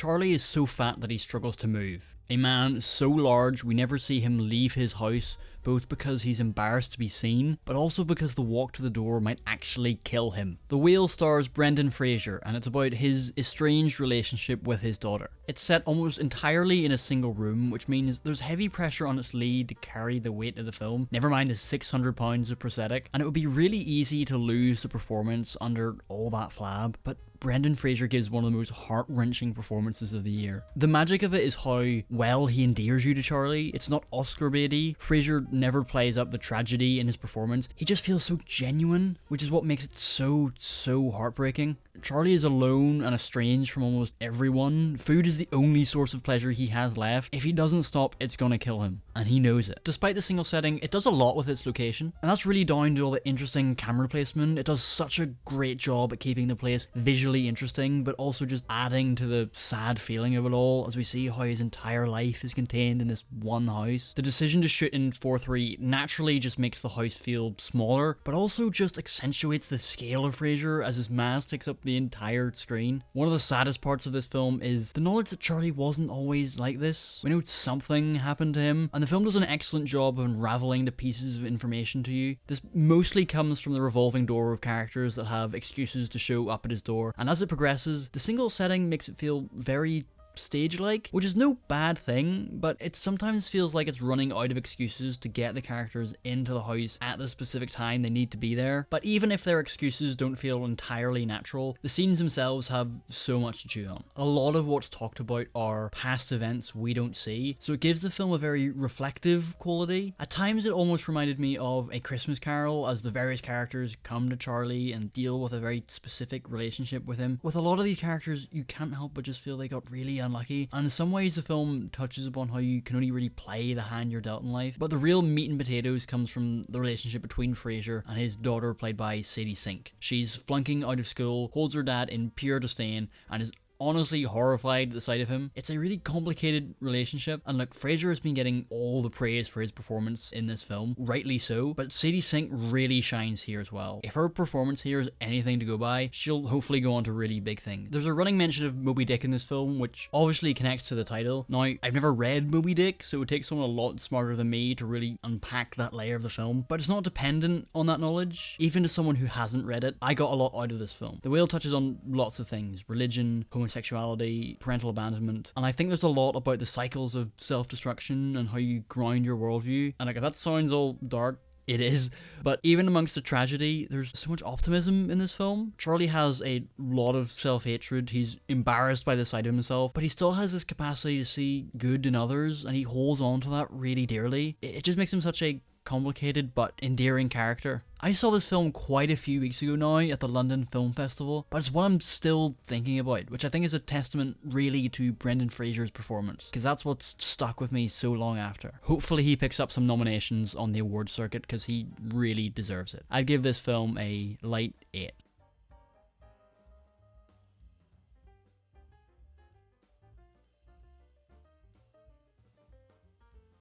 Charlie is so fat that he struggles to move. A man so large we never see him leave his house, both because he's embarrassed to be seen, but also because the walk to the door might actually kill him. The Whale stars Brendan Fraser, and it's about his estranged relationship with his daughter. It's set almost entirely in a single room, which means there's heavy pressure on its lead to carry the weight of the film, never mind the 600 pounds of prosthetic, and it would be really easy to lose the performance under all that flab, but Brendan Fraser gives one of the most heart-wrenching performances of the year. The magic of it is how well he endears you to Charlie. It's not Oscar baity. Fraser never plays up the tragedy in his performance. He just feels so genuine, which is what makes it so heartbreaking. Charlie is alone and estranged from almost everyone. Food is the only source of pleasure he has left. If he doesn't stop, it's gonna kill him, and he knows it. Despite the single setting, it does a lot with its location, and that's really down to all the interesting camera placement. It does such a great job at keeping the place visually interesting, but also just adding to the sad feeling of it all as we see how his entire life is contained in this one house. The decision to shoot in 4:3 naturally just makes the house feel smaller, but also just accentuates the scale of Fraser as his mask takes up the entire screen. One of the saddest parts of this film is the knowledge that Charlie wasn't always like this. We know something happened to him, and the film does an excellent job of unraveling the pieces of information to you. This mostly comes from the revolving door of characters that have excuses to show up at his door, and as it progresses, the single setting makes it feel very stage-like, which is no bad thing, but it sometimes feels like it's running out of excuses to get the characters into the house at the specific time they need to be there. But even if their excuses don't feel entirely natural, the scenes themselves have so much to chew on. A lot of what's talked about are past events we don't see, so it gives the film a very reflective quality. At times it almost reminded me of A Christmas Carol, as the various characters come to Charlie and deal with a very specific relationship with him. With a lot of these characters, you can't help but just feel they got really unlucky, and in some ways the film touches upon how you can only really play the hand you're dealt in life, but the real meat and potatoes comes from the relationship between Fraser and his daughter, played by Sadie Sink. She's flunking out of school, holds her dad in pure disdain, and is honestly horrified at the sight of him. It's a really complicated relationship, and look, Fraser has been getting all the praise for his performance in this film, rightly so, but Sadie Sink really shines here as well. If her performance here is anything to go by, she'll hopefully go on to really big things. There's a running mention of Moby Dick in this film, which obviously connects to the title. Now, I've never read Moby Dick, so it takes someone a lot smarter than me to really unpack that layer of the film, but it's not dependent on that knowledge. Even to someone who hasn't read it, I got a lot out of this film. The Whale touches on lots of things: religion, homosexuality, parental abandonment, and I think there's a lot about the cycles of self-destruction and how you ground your worldview. And like, if that sounds all dark, it is, but even amongst the tragedy, there's so much optimism in this film. Charlie has a lot of self-hatred. He's embarrassed by the sight of himself, but he still has this capacity to see good in others, and he holds on to that really dearly. It just makes him such a complicated but endearing character. I saw this film quite a few weeks ago now at the London Film Festival, but it's what I'm still thinking about, which I think is a testament really to Brendan Fraser's performance, because that's what's stuck with me so long after. Hopefully he picks up some nominations on the awards circuit, because he really deserves it. I'd give this film a light 8.